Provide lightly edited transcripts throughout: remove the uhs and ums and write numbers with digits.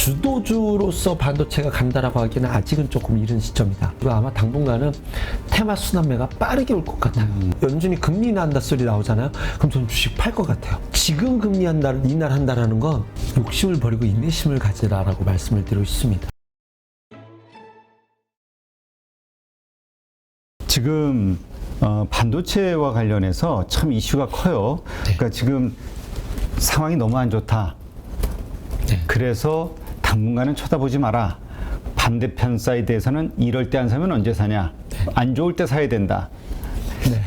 주도주로서 반도체가 간다라고 하기에는 아직은 조금 이른 시점이다. 그리고 아마 당분간은 테마 순환매가 빠르게 올 것 같아요. 연준이 금리 인하한다 소리 나오잖아요. 그럼 저는 주식 팔 것 같아요. 지금 금리 인하한다라는 건 욕심을 버리고 인내심을 가지라라고 말씀을 드리고 싶습니다. 지금 반도체와 관련해서 참 이슈가 커요. 그러니까 지금 상황이 너무 안 좋다. 그래서 당분간은 쳐다보지 마라. 반대편 사이드에서는 이럴 때 안 사면 언제 사냐. 안 좋을 때 사야 된다.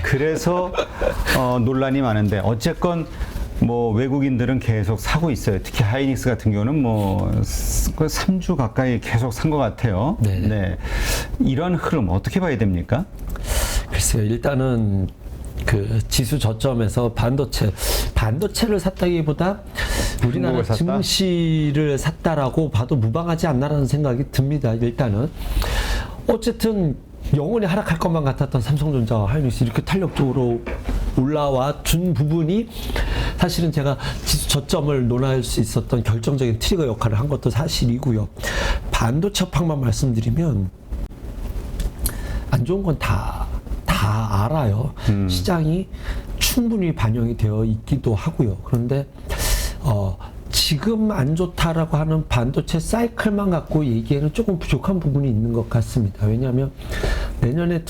그래서 논란이 많은데 어쨌건 뭐 외국인들은 계속 사고 있어요. 특히 하이닉스 같은 경우는 뭐 3주 가까이 계속 산 것 같아요. 네. 이런 흐름 어떻게 봐야 됩니까? 글쎄요. 일단은 그 지수 저점에서 반도체를 샀다기보다 우리나라 증시를 샀다라고 봐도 무방하지 않나라는 생각이 듭니다. 일단은 어쨌든 영원히 하락할 것만 같았던 삼성전자와 하이닉스 이렇게 탄력적으로 올라와 준 부분이 사실은 제가 지수 저점을 논할 수 있었던 결정적인 트리거 역할을 한 것도 사실이고요. 반도체 업황만 말씀드리면 안 좋은 건 다 알아요. 시장이 충분히 반영이 되어 있기도 하고요. 그런데 지금 안 좋다라고 하는 반도체 사이클만 갖고 얘기에는 조금 부족한 부분이 있는 것 같습니다. 왜냐하면 내년에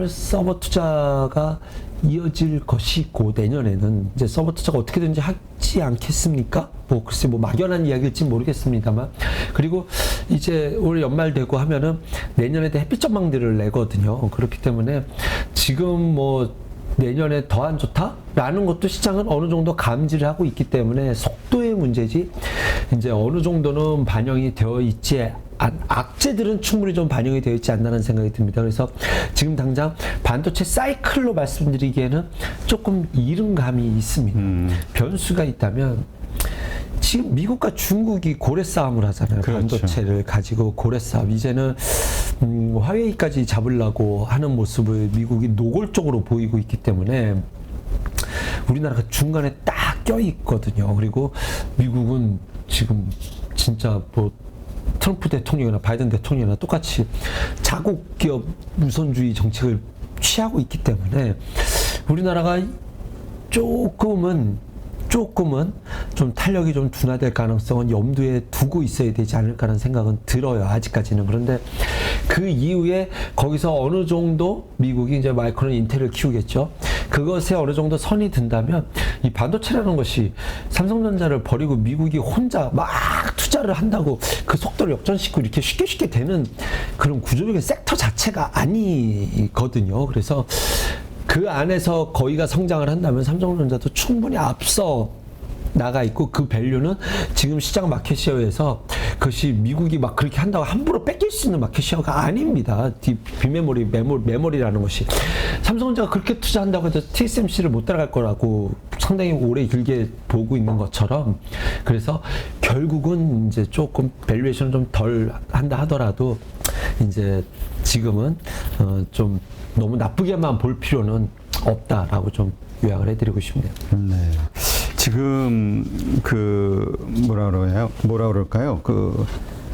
서버 투자가 이어질 것이고 내년에는 이제 서버 투자가 어떻게든지 하지 않겠습니까? 글쎄 막연한 이야기일지 모르겠습니다만 그리고 이제 올 연말 되고 하면은 내년에도 햇빛 전망들을 내거든요. 그렇기 때문에 지금 내년에 더 안 좋다라는 것도 시장은 어느 정도 감지를 하고 있기 때문에 속도의 문제지 이제 어느 정도는 반영이 되어 있지 악재들은 충분히 좀 반영이 되어 있지 않나는 생각이 듭니다. 그래서 지금 당장 반도체 사이클로 말씀드리기에는 조금 이른 감이 있습니다. 변수가 있다면 지금 미국과 중국이 고래 싸움을 하잖아요. 그렇죠. 반도체를 가지고 고래 싸움. 이제는 화웨이까지 잡으려고 하는 모습을 미국이 노골적으로 보이고 있기 때문에 우리나라가 중간에 딱 껴있거든요. 그리고 미국은 지금 진짜 트럼프 대통령이나 바이든 대통령이나 똑같이 자국 기업 우선주의 정책을 취하고 있기 때문에 우리나라가 조금은 좀 탄력이 좀 둔화될 가능성은 염두에 두고 있어야 되지 않을까라는 생각은 들어요. 아직까지는. 그런데 그 이후에 거기서 어느 정도 미국이 이제 마이크론 인텔을 키우겠죠. 그것에 어느 정도 선이 든다면 이 반도체라는 것이 삼성전자를 버리고 미국이 혼자 막 투자를 한다고 그 속도를 역전시키고 이렇게 쉽게 되는 그런 구조적인 섹터 자체가 아니거든요. 그래서 그 안에서 거기가 성장을 한다면 삼성전자도 충분히 앞서 나가 있고 그 밸류는 지금 시장 마켓시어에서 그것이 미국이 막 그렇게 한다고 함부로 뺏길 수 있는 마켓시어가 아닙니다. 비메모리, 메모리라는 것이. 삼성전자가 그렇게 투자한다고 해서 TSMC를 못 따라갈 거라고 상당히 오래 길게 보고 있는 것처럼 그래서 결국은 이제 조금 밸류에이션을 좀 덜 한다 하더라도 이제 지금은 좀 너무 나쁘게만 볼 필요는 없다라고 좀 요약을 해드리고 싶네요. 네. 지금 뭐라 그럴까요?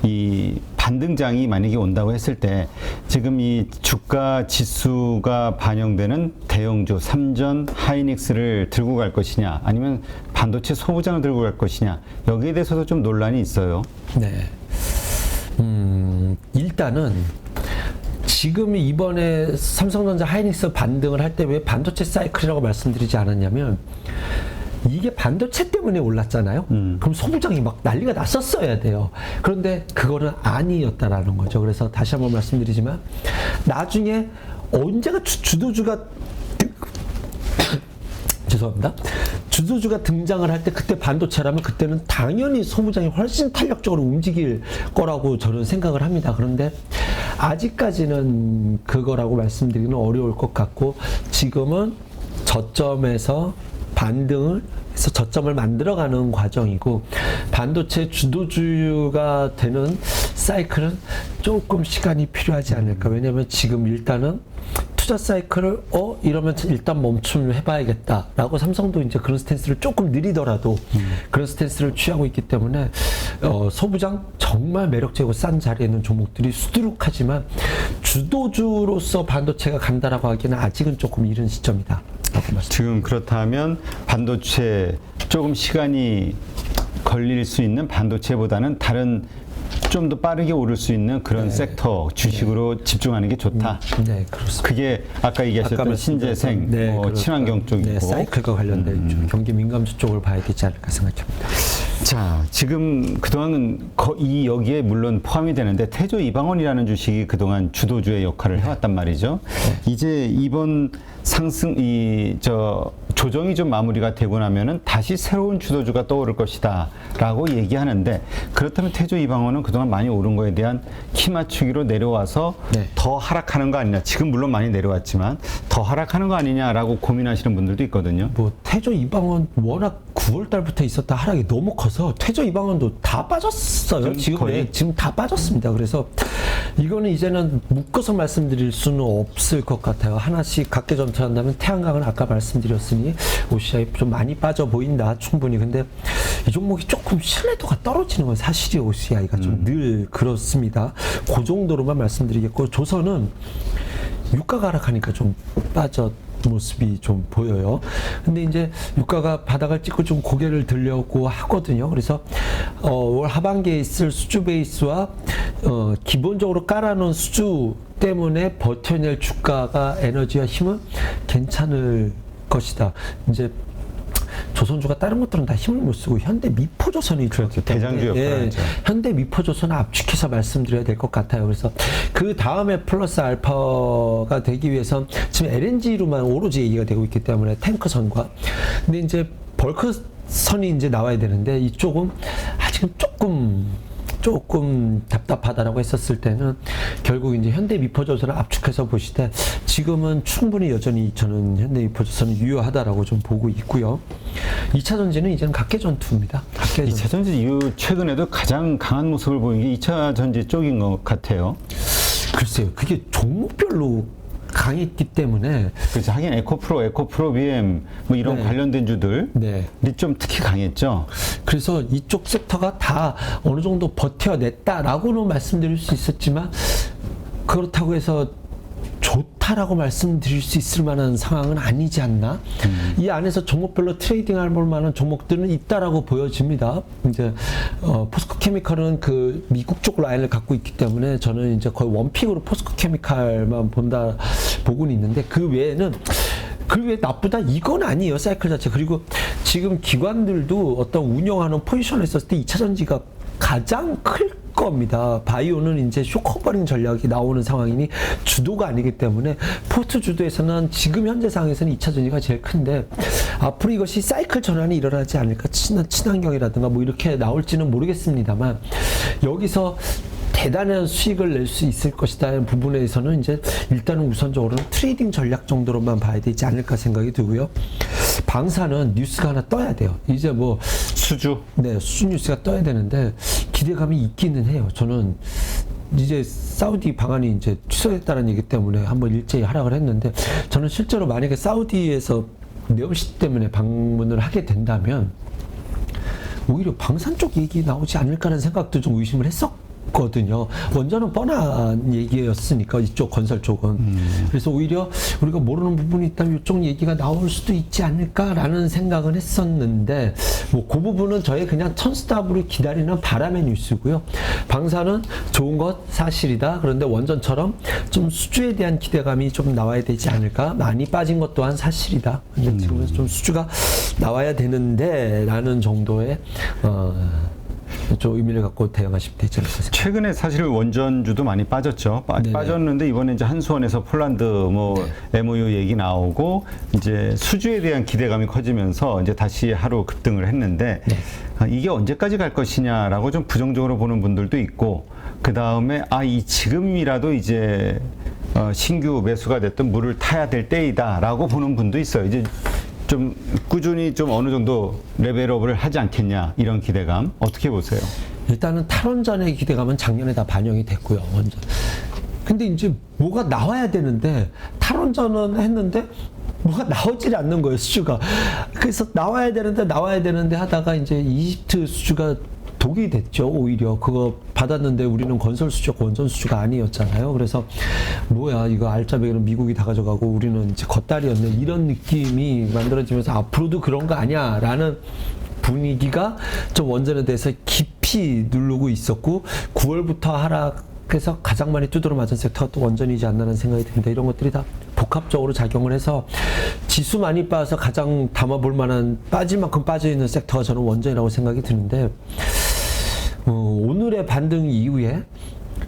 이 반등장이 만약에 온다고 했을 때 지금 이 주가 지수가 반영되는 대형주 삼전, 하이닉스를 들고 갈 것이냐 아니면 반도체 소부장을 들고 갈 것이냐 여기에 대해서도 좀 논란이 있어요. 네. 일단은 지금 이번에 삼성전자 하이닉스 반등을 할 때 왜 반도체 사이클이라고 말씀드리지 않았냐면 이게 반도체 때문에 올랐잖아요. 그럼 소부장이 막 난리가 났었어야 돼요. 그런데 그거는 아니었다라는 거죠. 그래서 다시 한번 말씀드리지만 나중에 언제가 주도주가 죄송합니다. 주도주가 등장을 할 때 그때 반도체라면 그때는 당연히 소부장이 훨씬 탄력적으로 움직일 거라고 저는 생각을 합니다. 그런데 아직까지는 그거라고 말씀드리기는 어려울 것 같고 지금은 저점에서 반등을 해서 저점을 만들어가는 과정이고 반도체 주도주가 되는 사이클은 조금 시간이 필요하지 않을까. 왜냐하면 지금 일단은 투자 사이클을 이러면 일단 멈춤을 해봐야겠다라고 삼성도 이제 그런 스탠스를 조금 느리더라도 그런 스탠스를 취하고 있기 때문에 소부장 정말 매력적이고 싼 자리에 있는 종목들이 수두룩하지만 주도주로서 반도체가 간다라고 하기에는 아직은 조금 이른 시점이다. 지금 그렇다면 반도체 조금 시간이 걸릴 수 있는 반도체보다는 다른 좀 더 빠르게 오를 수 있는 그런 섹터 주식으로 집중하는 게 좋다. 네, 그렇습니다. 그게 아까 얘기하셨던 신재생, 친환경 쪽이고 네, 사이클과 관련된 쪽, 경기 민감주 쪽을 봐야 되지 않을까 생각합니다. 자, 지금 그동안은 여기에 물론 포함이 되는데 태조 이방원이라는 주식이 그동안 주도주의 역할을 해왔단 말이죠. 이제 이번 조정이 좀 마무리가 되고 나면은 다시 새로운 주도주가 떠오를 것이다 라고 얘기하는데, 그렇다면 태조 이방원은 그동안 많이 오른 거에 대한 키 맞추기로 내려와서 더 하락하는 거 아니냐, 지금 물론 많이 내려왔지만 더 하락하는 거 아니냐라고 고민하시는 분들도 있거든요. 뭐 태조 이방원 워낙 9월 달부터 있었던 하락이 너무 커서 태조 이방원도 다 빠졌어요. 지금 다 빠졌습니다. 그래서 이거는 이제는 묶어서 말씀드릴 수는 없을 것 같아요. 하나씩 각계 전투한다면 태양광은 아까 말씀드렸으니 OCI 좀 많이 빠져 보인다, 충분히. 근데 이 종목이 조금 신뢰도가 떨어지는 건 사실이 OCI가 좀 늘 그렇습니다. 그 정도로만 말씀드리겠고, 조선은 유가가 하락하니까 좀 빠져 모습이 좀 보여요. 근데 이제 유가가 바닥을 찍고 좀 고개를 들려고 하거든요. 그래서 올 하반기에 있을 수주 베이스와 기본적으로 깔아놓은 수주 때문에 버텨낼 주가가, 에너지와 힘은 괜찮을 것이다. 이제 조선주가 다른 것들은 다 힘을 못 쓰고 현대 미포조선이 그렇죠. 대장주 역할을 하죠. 현대 미포조선을 압축해서 말씀드려야 될 것 같아요. 그래서 그 다음에 플러스 알파가 되기 위해선 지금 LNG로만 오로지 얘기가 되고 있기 때문에 탱커선과, 근데 이제 벌크선이 이제 나와야 되는데 이쪽은 아직은 조금 답답하다라고 했었을 때는 결국 이제 현대 미포조선을 압축해서 보시되, 지금은 충분히 여전히 저는 현대 미포조선은 유효하다라고 좀 보고 있고요. 2차 전지는 이제는 각계 전투입니다. 2차 전지 이후 최근에도 가장 강한 모습을 보이는 게 2차 전지 쪽인 것 같아요. 글쎄요, 그게 종목별로 강했기 때문에. 그렇죠. 하긴 에코프로, BM 뭐 이런 관련된 주들이 좀 특히 강했죠. 그래서 이쪽 섹터가 다 어느 정도 버텨냈다라고는 말씀드릴 수 있었지만, 그렇다고 해서 좋다라고 말씀드릴 수 있을 만한 상황은 아니지 않나? 이 안에서 종목별로 트레이딩할 만한 종목들은 있다라고 보여집니다. 이제 포스코 케미칼은 그 미국 쪽 라인을 갖고 있기 때문에 저는 이제 거의 원픽으로 포스코 케미칼만 보고는 있는데, 그 외에 나쁘다 이건 아니에요, 사이클 자체. 그리고 지금 기관들도 어떤 운영하는 포지션에 있었을 때 2차 전지가 가장 클 겁니다. 바이오는 이제 쇼커버링 전략이 나오는 상황이니 주도가 아니기 때문에 포트 주도에서는 지금 현재 상황에서는 2차 전지가 제일 큰데, 앞으로 이것이 사이클 전환이 일어나지 않을까, 친환경이라든가 뭐 이렇게 나올지는 모르겠습니다만, 여기서 대단한 수익을 낼 수 있을 것이다는 부분에서는 이제 일단은 우선적으로는 트레이딩 전략 정도로만 봐야 되지 않을까 생각이 들고요. 방사는 뉴스가 하나 떠야 돼요. 이제 뭐 수주 뉴스가 떠야 되는데 기대감이 있기는 해요. 저는 이제 사우디 방한이 이제 취소됐다는 얘기 때문에 한번 일제히 하락을 했는데, 저는 실제로 만약에 사우디에서 네옴시 때문에 방문을 하게 된다면 오히려 방산 쪽 얘기 나오지 않을까라는 생각도 좀 의심을 했었거든요. 원전은 뻔한 얘기였으니까, 이쪽 건설 쪽은. 그래서 오히려 우리가 모르는 부분이 있다면 이쪽 얘기가 나올 수도 있지 않을까라는 생각은 했었는데, 뭐 그 부분은 저의 그냥 천스답으로 기다리는 바람의 뉴스고요. 방사는 좋은 것 사실이다. 그런데 원전처럼 좀 수주에 대한 기대감이 좀 나와야 되지 않을까. 많이 빠진 것 또한 사실이다. 근데 지금은 좀 수주가 나와야 되는데 라는 정도의 좀 의미를 갖고 대응하시면 되지 않을까 생각합니다. 최근에 사실 원전주도 많이 빠졌죠. 빠졌는데 이번에 이제 한수원에서 폴란드 MOU 얘기 나오고 이제 수주에 대한 기대감이 커지면서 이제 다시 하루 급등을 했는데, 이게 언제까지 갈 것이냐라고 좀 부정적으로 보는 분들도 있고, 그 다음에 지금이라도 이제 신규 매수가 됐던 물을 타야 될 때이다라고 보는 분도 있어요. 이제 좀 꾸준히 좀 어느 정도 레벨업을 하지 않겠냐, 이런 기대감 어떻게 보세요? 일단은 탈원전의 기대감은 작년에 다 반영이 됐고요. 근데 이제 뭐가 나와야 되는데 탈원전은 했는데 뭐가 나오질 않는 거예요, 수주가. 그래서 나와야 되는데 하다가 이제 이집트 수주가 독이 됐죠, 오히려. 그거 받았는데 우리는 건설 수주가 원전 수주가 아니었잖아요. 그래서 뭐야, 이거 알짜배기는 미국이 다 가져가고 우리는 이제 겉다리였네. 이런 느낌이 만들어지면서 앞으로도 그런 거 아니야? 라는 분위기가 좀 원전에 대해서 깊이 누르고 있었고, 9월부터 하락해서 가장 많이 두드러 맞은 섹터가 또 원전이지 않나라는 생각이 듭니다. 이런 것들이 다 복합적으로 작용을 해서 지수 많이 빠져서 가장 담아볼 만한 빠질 만큼 빠져있는 섹터가 저는 원전이라고 생각이 드는데, 오늘의 반등 이후에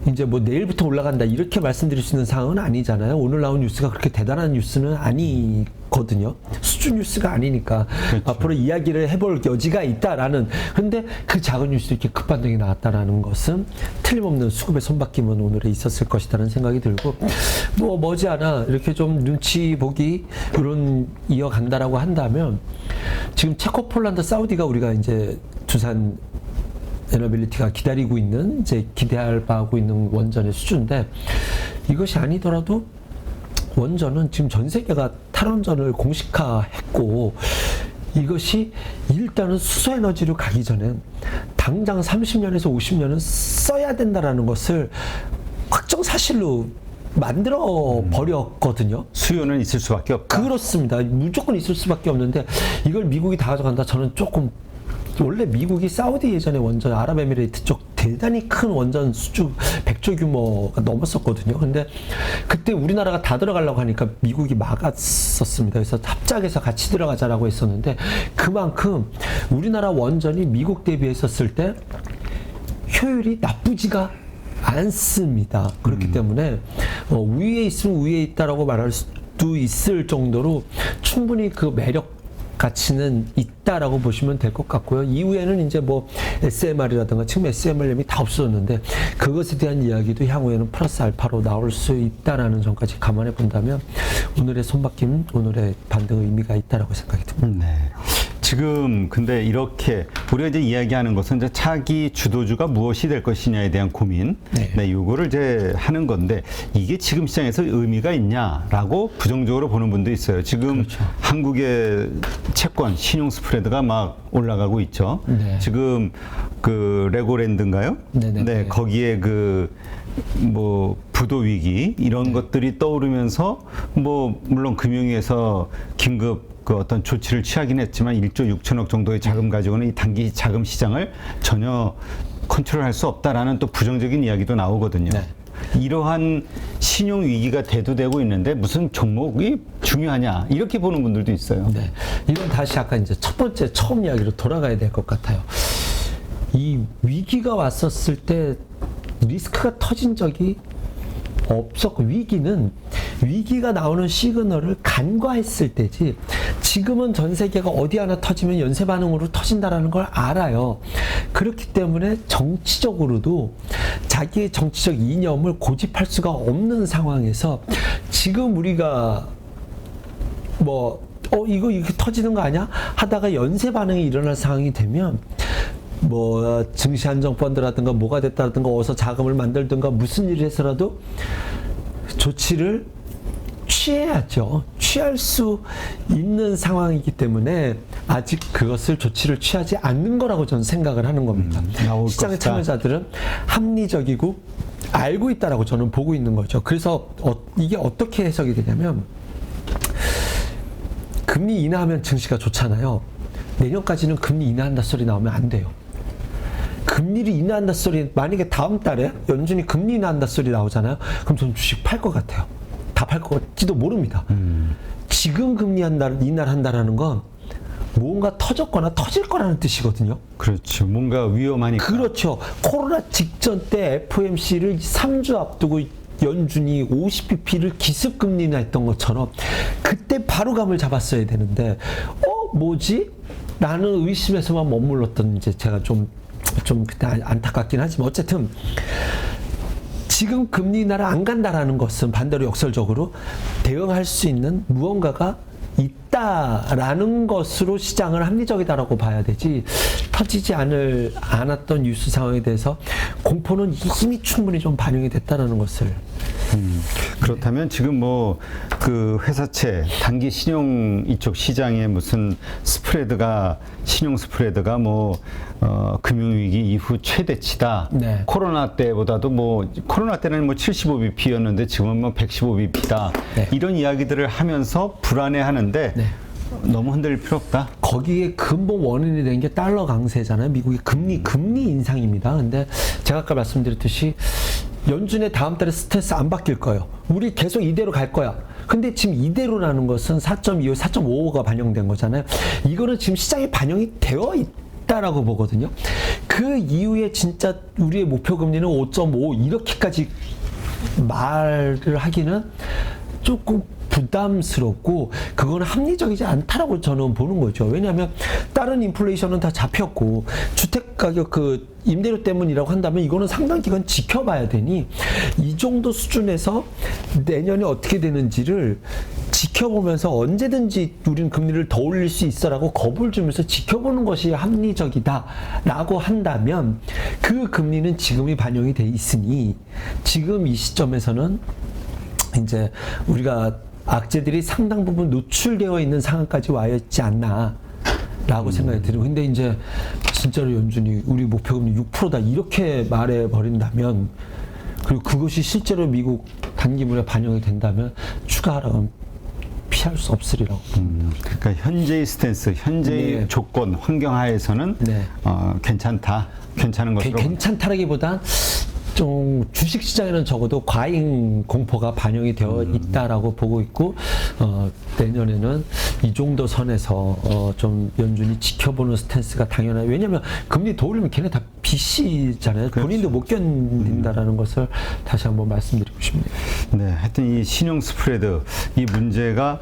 이제 뭐 내일부터 올라간다 이렇게 말씀드릴 수 있는 상황은 아니잖아요. 오늘 나온 뉴스가 그렇게 대단한 뉴스는 아니거든요. 수준 뉴스가 아니니까. 그렇죠. 앞으로 이야기를 해볼 여지가 있다라는. 근데 그 작은 뉴스도 이렇게 급반등이 나왔다라는 것은 틀림없는 수급의 손바뀜은 오늘에 있었을 것이라는 생각이 들고, 뭐 머지않아 이렇게 좀 눈치 보기 이런 이어간다라고 한다면, 지금 체코, 폴란드, 사우디가 우리가 이제 두산 에너빌리티가 기다리고 있는, 이제 기대할 바하고 있는 원전의 수준인데, 이것이 아니더라도 원전은 지금 전 세계가 탈원전을 공식화했고, 이것이 일단은 수소에너지로 가기 전엔 당장 30년에서 50년은 써야 된다라는 것을 확정사실로 만들어 버렸거든요. 수요는 있을 수밖에 없다. 그렇습니다. 무조건 있을 수밖에 없는데, 이걸 미국이 다 가져간다. 저는 조금, 원래 미국이 사우디 예전에 원전, 아랍에미레이트 쪽 대단히 큰 원전 수주 100조 규모가 넘었었거든요. 근데 그때 우리나라가 다 들어가려고 하니까 미국이 막았었습니다. 그래서 합작해서 같이 들어가자라고 했었는데, 그만큼 우리나라 원전이 미국 대비했었을 때 효율이 나쁘지가 않습니다. 그렇기 때문에 위에 있으면 위에 있다라고 말할 수도 있을 정도로 충분히 그 매력 가치는 있다라고 보시면 될 것 같고요. 이후에는 이제 뭐 SMR이라든가, 지금 SMR이 다 없어졌는데 그것에 대한 이야기도 향후에는 플러스 알파로 나올 수 있다라는 점까지 감안해 본다면 오늘의 손바뀜, 오늘의 반등 의미가 있다라고 생각이 듭니다. 네. 지금 근데 이렇게 우리가 이제 이야기하는 것은 이제 차기 주도주가 무엇이 될 것이냐에 대한 고민, 네, 요거를 이제 하는 건데, 이게 지금 시장에서 의미가 있냐라고 부정적으로 보는 분도 있어요. 지금 그렇죠. 한국의 채권 신용 스프레드가 막 올라가고 있죠. 네. 지금 그 레고랜드인가요? 네네네. 네, 거기에 그 뭐 부도 위기 이런 것들이 떠오르면서, 뭐 물론 금융위에서 긴급 그 어떤 조치를 취하긴 했지만 1조 6천억 정도의 자금 가지고는 이 단기 자금 시장을 전혀 컨트롤할 수 없다라는 또 부정적인 이야기도 나오거든요. 네. 이러한 신용 위기가 대두되고 있는데 무슨 종목이 중요하냐, 이렇게 보는 분들도 있어요. 네. 이건 다시 아까 이제 첫 번째 처음 이야기로 돌아가야 될 것 같아요. 이 위기가 왔었을 때 리스크가 터진 적이 없었고, 위기가 나오는 시그널을 간과했을 때지, 지금은 전 세계가 어디 하나 터지면 연쇄 반응으로 터진다라는 걸 알아요. 그렇기 때문에 정치적으로도 자기의 정치적 이념을 고집할 수가 없는 상황에서, 지금 우리가 뭐 이거 터지는 거 아니야? 하다가 연쇄 반응이 일어날 상황이 되면, 뭐 증시 안정 펀드라든가 뭐가 됐다든가 어서 자금을 만들든가 무슨 일을 해서라도 조치를 취해야죠. 취할 수 있는 상황이기 때문에 아직 그것을 조치를 취하지 않는 거라고 저는 생각을 하는 겁니다. 시장의 참여자들은 합리적이고 알고 있다라고 저는 보고 있는 거죠. 그래서 이게 어떻게 해석이 되냐면, 금리 인하하면 증시가 좋잖아요. 내년까지는 금리 인하한다 소리 나오면 안 돼요. 금리를 인하한다 소리, 만약에 다음 달에 연준이 금리 인하한다 소리 나오잖아요. 그럼 저는 주식 팔 것 같아요. 다 팔 것지도 모릅니다. 지금 금리 인하를 한다라는 건 뭔가 터졌거나 터질 거라는 뜻이거든요. 그렇죠. 뭔가 위험하니까. 그렇죠. 코로나 직전 때 FOMC를 3주 앞두고 연준이 50bp를 기습금리 인하했던 것처럼 그때 바로 감을 잡았어야 되는데, 뭐지? 라는 의심에서만 머물렀던, 이제 제가 좀 그때 안타깝긴 하지만, 어쨌든 지금 금리 인하를 안 간다라는 것은 반대로 역설적으로 대응할 수 있는 무언가가 있다라는 것으로 시장을 합리적이다라고 봐야 되지, 터지지 않았던 뉴스 상황에 대해서 공포는 이미 충분히 좀 반영이 됐다라는 것을 그렇다면 지금 뭐 그 회사채 단기 신용 이쪽 시장에 무슨 신용 스프레드가 뭐 금융위기 이후 최대치다. 네. 코로나 때보다도 뭐 코로나 때는 뭐 75bp였는데 지금은 뭐 115bp다. 네. 이런 이야기들을 하면서 불안해하는데 네. 너무 흔들릴 필요 없다. 거기에 근본 원인이 된 게 달러 강세잖아요. 미국의 금리 인상입니다. 근데 제가 아까 말씀드렸듯이 연준의 다음 달에 스탠스 안 바뀔 거예요. 우리 계속 이대로 갈 거야. 근데 지금 이대로라는 것은 4.25, 4.55가 반영된 거잖아요. 이거는 지금 시장에 반영이 되어 있다라고 보거든요. 그 이후에 진짜 우리의 목표 금리는 5.5 이렇게까지 말을 하기는 조금 부담스럽고 그거는 합리적이지 않다라고 저는 보는 거죠. 왜냐하면 다른 인플레이션은 다 잡혔고 주택 가격 그 임대료 때문이라고 한다면 이거는 상당 기간 지켜봐야 되니 이 정도 수준에서 내년에 어떻게 되는지를 지켜보면서 언제든지 우리는 금리를 더 올릴 수 있어라고 겁을 주면서 지켜보는 것이 합리적이다라고 한다면 그 금리는 지금이 반영이 돼 있으니 지금 이 시점에서는 이제 우리가 악재들이 상당 부분 노출되어 있는 상황까지 와 있지 않나라고 생각이 들고, 근데 이제 진짜로 연준이 우리 목표금리 6%다 이렇게 말해 버린다면, 그리고 그것이 실제로 미국 단기물에 반영이 된다면 추가 하락은 피할 수 없으리라고. 그러니까 현재의 스탠스, 현재의 네. 조건, 환경 하에서는 네. 괜찮은 것으로. 괜찮다라기보단 좀 주식 시장에는 적어도 과잉 공포가 반영이 되어 있다라고 보고 있고, 내년에는 이 정도 선에서 좀 연준이 지켜보는 스탠스가 당연해요. 왜냐하면 금리 더 올리면 걔네 다 빚이잖아요. 그렇죠. 본인도 못 견딘다라는 것을 다시 한번 말씀드리고 싶네요. 네, 하여튼 이 신용 스프레드 이 문제가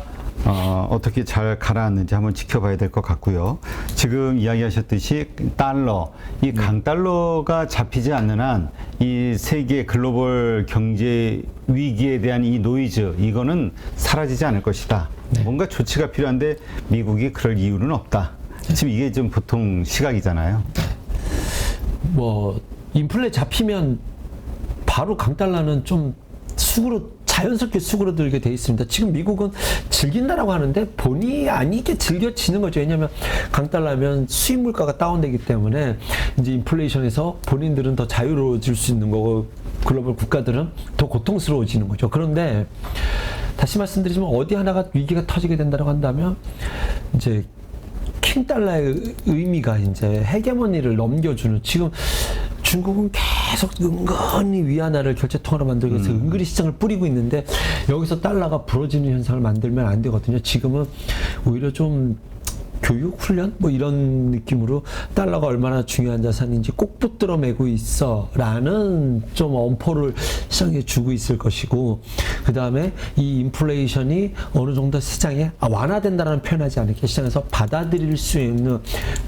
어떻게 잘 가라앉는지 한번 지켜봐야 될 것 같고요. 지금 이야기하셨듯이 달러, 이 강달러가 잡히지 않는 한 이 세계 글로벌 경제 위기에 대한 이 노이즈, 이거는 사라지지 않을 것이다. 네. 뭔가 조치가 필요한데 미국이 그럴 이유는 없다. 지금 이게 좀 보통 시각이잖아요. 뭐 인플레 잡히면 바로 강달러는 좀 자연스럽게 수그러들게 돼 있습니다. 지금 미국은 즐긴다라고 하는데 본의 아니게 즐겨지는 거죠. 왜냐하면 강달러면 수입 물가가 다운되기 때문에 이제 인플레이션에서 본인들은 더 자유로워질 수 있는 거고 글로벌 국가들은 더 고통스러워지는 거죠. 그런데 다시 말씀드리지만 어디 하나가 위기가 터지게 된다고 한다면 이제 킹달러의 의미가 이제 헤게모니를 넘겨주는, 지금 중국은 계속 은근히 위안화를 결제통화로 만들기 위해서 은근히 시장을 뿌리고 있는데 여기서 달러가 부러지는 현상을 만들면 안 되거든요. 지금은 오히려 좀 교육 훈련 뭐 이런 느낌으로 달러가 얼마나 중요한 자산인지 꼭 붙들어 매고 있어라는 좀 엄포를 시장에 주고 있을 것이고, 그 다음에 이 인플레이션이 어느 정도 시장에 완화된다라는 표현하지 않을게 시장에서 받아들일 수 있는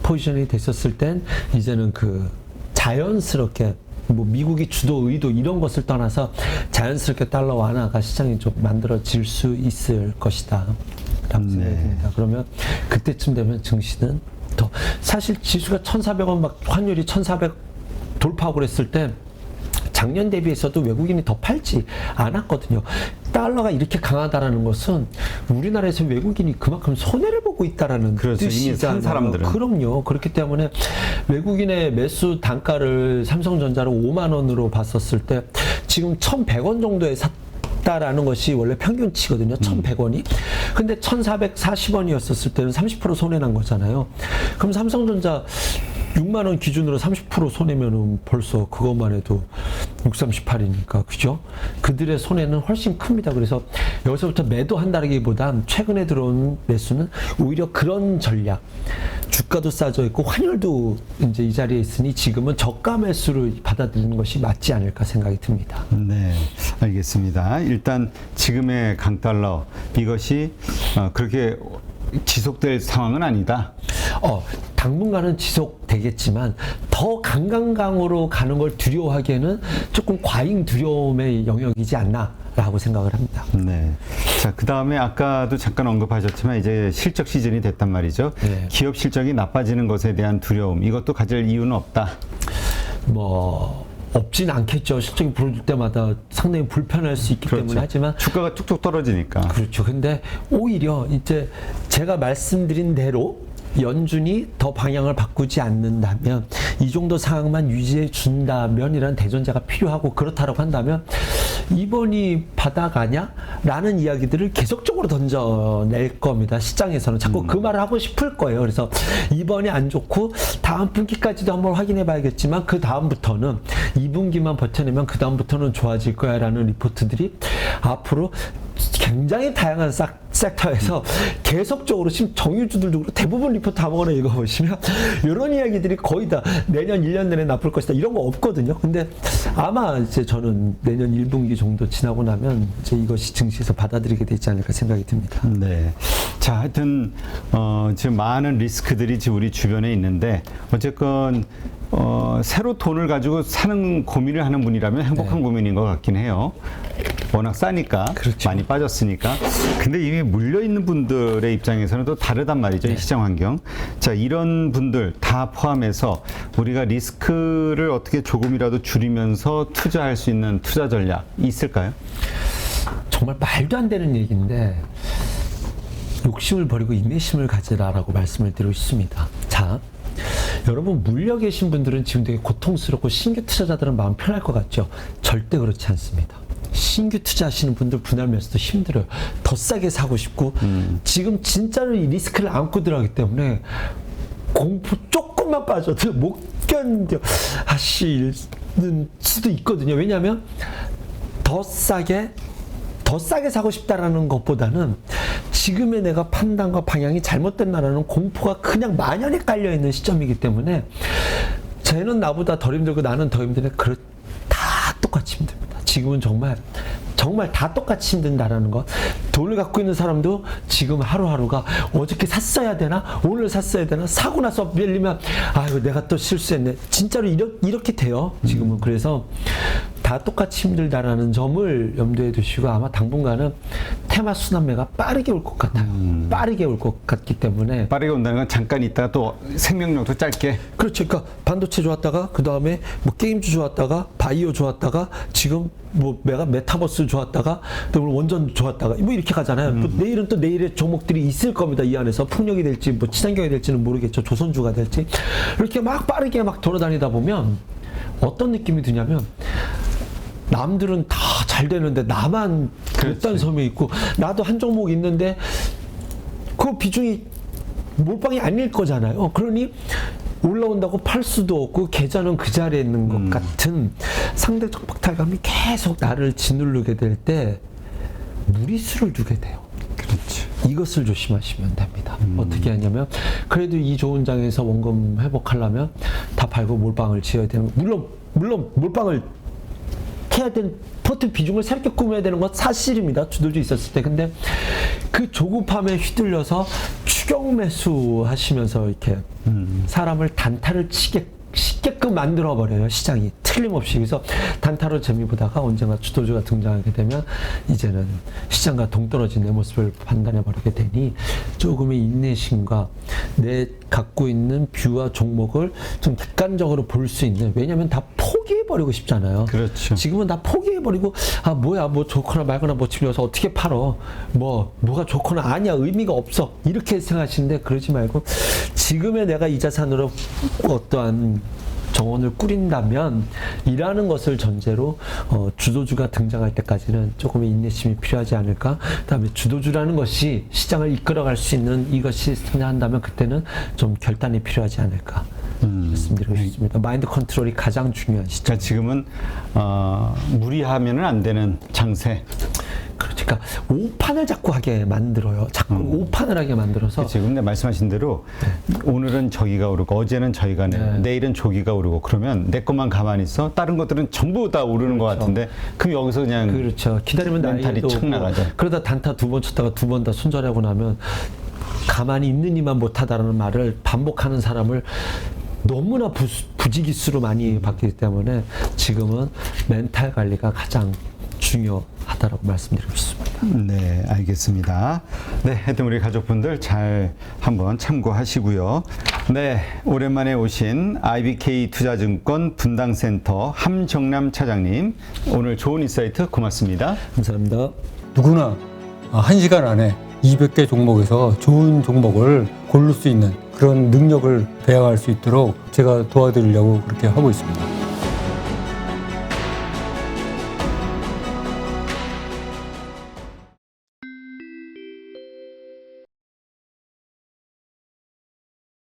포지션이 됐었을 땐 이제는 그 자연스럽게 뭐 미국이 주도 의도 이런 것을 떠나서 자연스럽게 달러 완화가 시장에 좀 만들어질 수 있을 것이다 라고 생각이 듭니다. 그러면 그때쯤 되면 증시는 더, 사실 지수가 1,400원 막 환율이 1,400 돌파하고 그랬을 때 작년 대비해서도 외국인이 더 팔지 않았거든요. 달러가 이렇게 강하다라는 것은 우리나라에서 외국인이 그만큼 손해를 보고 있다라는 그렇죠. 이미 산 뜻이잖아요. 사람들은. 그럼요. 그렇기 때문에 외국인의 매수 단가를 삼성전자로 5만 원으로 봤었을 때 지금 1,100원 정도에 샀다라는 것이 원래 평균치거든요. 1,100원이. 근데 1,440원이었었을 때는 30% 손해난 거잖아요. 그럼 삼성전자 6만 원 기준으로 30% 손해면은 벌써 그것만 해도 638이니까, 그죠? 그들의 손해는 훨씬 큽니다. 그래서 여기서부터 매도한다기보단 최근에 들어온 매수는 오히려 그런 전략, 주가도 싸져 있고 환율도 이제 이 자리에 있으니 지금은 저가 매수를 받아들이는 것이 맞지 않을까 생각이 듭니다. 네, 알겠습니다. 일단 지금의 강달러, 이것이 그렇게 지속될 상황은 아니다. 당분간은 지속되겠지만 더 강강강으로 가는 걸 두려워하기에는 조금 과잉 두려움의 영역이지 않나라고 생각을 합니다. 네. 자, 그 다음에 아까도 잠깐 언급하셨지만 이제 실적 시즌이 됐단 말이죠. 네. 기업 실적이 나빠지는 것에 대한 두려움, 이것도 가질 이유는 없다. 뭐 없진 않겠죠. 실적이 부를 때마다 상당히 불편할 수 있기 그렇죠. 때문에 하지만 주가가 뚝뚝 떨어지니까. 그렇죠. 근데 오히려 이제 제가 말씀드린 대로 연준이 더 방향을 바꾸지 않는다면 이 정도 상황만 유지해 준다면이라는 대전제가 필요하고 그렇다라고 한다면 이번이 바닥 아냐? 라는 이야기들을 계속적으로 던져낼 겁니다. 시장에서는 자꾸 그 말을 하고 싶을 거예요. 그래서 이번이 안 좋고 다음 분기까지도 한번 확인해 봐야겠지만 그 다음부터는 2분기만 버텨내면 그 다음부터는 좋아질 거야 라는 리포트들이 앞으로 굉장히 다양한 섹터에서 계속적으로 지금 정유주들도 그렇고 대부분 리포트 아무거나 읽어보시면 이런 이야기들이 거의 다 내년 1년 내내 나쁠 것이다 이런 거 없거든요. 근데 아마 이제 저는 내년 1분기 정도 지나고 나면 이제 이것이 증시에서 받아들이게 되지 않을까 생각이 듭니다. 네. 자, 하여튼 지금 많은 리스크들이 지금 우리 주변에 있는데 어쨌건 새로 돈을 가지고 사는 고민을 하는 분이라면 행복한 고민인 것 같긴 해요. 워낙 싸니까 그렇죠. 많이 빠졌으니까. 근데 이미 물려 있는 분들의 입장에서는 또 다르단 말이죠. 이 시장 환경. 자, 이런 분들 다 포함해서 우리가 리스크를 어떻게 조금이라도 줄이면서 투자할 수 있는 투자 전략 있을까요? 정말 말도 안 되는 얘기인데 욕심을 버리고 인내심을 가지라라고 말씀을 드리고 싶습니다. 자, 여러분 물려 계신 분들은 지금 되게 고통스럽고 신규 투자자들은 마음 편할 것 같죠? 절대 그렇지 않습니다. 신규 투자하시는 분들 분할면서도 힘들어요. 더 싸게 사고 싶고 지금 진짜로 이 리스크를 안고 들어가기 때문에 공포 조금만 빠져도 못 견뎌 하시는 수도 있거든요. 왜냐하면 더 싸게 사고 싶다라는 것보다는 지금의 내가 판단과 방향이 잘못됐나라는 공포가 그냥 만연히 깔려있는 시점이기 때문에 쟤는 나보다 덜 힘들고 나는 더 힘드네. 다 똑같이 힘듭니다. 지금은 정말 다 똑같이 힘든다라는 것. 돈을 갖고 있는 사람도 지금 하루하루가 어저께 샀어야 되나? 오늘 샀어야 되나? 사고 나서 밀리면 아이고 내가 또 실수했네. 진짜로 이렇게 돼요. 지금은. 그래서 다 똑같이 힘들다라는 점을 염두에 두시고 아마 당분간은 테마 순환매가 빠르게 올 것 같아요. 빠르게 올 것 같기 때문에 빠르게 온다는 건 잠깐 있다가 또 생명력도 짧게. 그렇죠. 그러니까 반도체 좋았다가 그 다음에 뭐 게임주 좋았다가 바이오 좋았다가 지금 뭐 메타버스 좋았다가 또 원전 좋았다가 뭐 이렇게 가잖아요. 또 내일은 또 내일의 종목들이 있을 겁니다. 이 안에서 풍력이 될지 뭐 친환경이 될지는 모르겠죠. 조선주가 될지 이렇게 막 빠르게 막 돌아다니다 보면 어떤 느낌이 드냐면 남들은 다 잘 되는데 나만 결단 섬에 있고 나도 한 종목 있는데 그 비중이 몰빵이 아닐 거잖아요. 그러니 올라온다고 팔 수도 없고 계좌는 그 자리에 있는 것 같은 상대적 박탈감이 계속 나를 짓누르게 될 때 무리수를 두게 돼요. 그렇죠. 이것을 조심하시면 됩니다. 어떻게 하냐면 그래도 이 좋은 장에서 원금 회복하려면 다 팔고 몰빵을 지어야 되는 물론 몰빵을 해야 되는 포트 비중을 새롭게 꾸며야 되는 건 사실입니다. 주도주 있었을 때. 근데 그 조급함에 휘둘려서 추격 매수 하시면서 이렇게 사람을 단타를 쉽게끔 만들어 버려요. 시장이 틀림없이. 그래서 단타로 재미 보다가 언젠가 주도주가 등장하게 되면 이제는 시장과 동떨어진 내 모습을 판단해 버리게 되니 조금의 인내심과 내 갖고 있는 뷰와 종목을 좀 객관적으로 볼 수 있는, 왜냐하면 다 포기해버리고 싶잖아요. 그렇죠. 지금은 다 포기해버리고 뭐야 뭐 좋거나 말거나 뭐 집려서 어떻게 팔어 뭐가 좋거나 아니야 의미가 없어 이렇게 생각하시는데 그러지 말고 지금의 내가 이 자산으로 어떠한 정원을 꾸린다면 이라는 것을 전제로 주도주가 등장할 때까지는 조금의 인내심이 필요하지 않을까. 그다음에 주도주라는 것이 시장을 이끌어갈 수 있는 이것이 등장한다면 그때는 좀 결단이 필요하지 않을까 말씀드리고 싶습니다. 마인드 컨트롤이 가장 중요한 시점. 그러니까 지금은 무리하면은 안 되는 장세. 그러니까 오판을 자꾸 하게 만들어요. 자꾸 오판을 하게 만들어서. 지금 말씀하신 대로 오늘은 저기가 오르고 어제는 저기가 내일은 저기가 오르고 그러면 내 것만 가만히 있어. 다른 것들은 전부 다 오르는 것 같은데 그럼 여기서 그냥 그렇죠. 기다리면 멘탈이 나이도 척 나가죠. 그러다 단타 두 번 쳤다가 두 번 다 손절하고 나면 가만히 있는 이만 못하다라는 말을 반복하는 사람을 너무나 부지기수로 많이 봤기 때문에 지금은 멘탈 관리가 가장 중요하다라고 말씀드리고 싶습니다. 네, 알겠습니다. 네, 하여튼 우리 가족분들 잘 한번 참고하시고요. 네, 오랜만에 오신 IBK 투자증권 분당센터 함정남 차장님, 오늘 좋은 인사이트 고맙습니다. 감사합니다. 누구나 1시간 안에 200개 종목에서 좋은 종목을 고를 수 있는 그런 능력을 배양할 수 있도록 제가 도와드리려고 그렇게 하고 있습니다.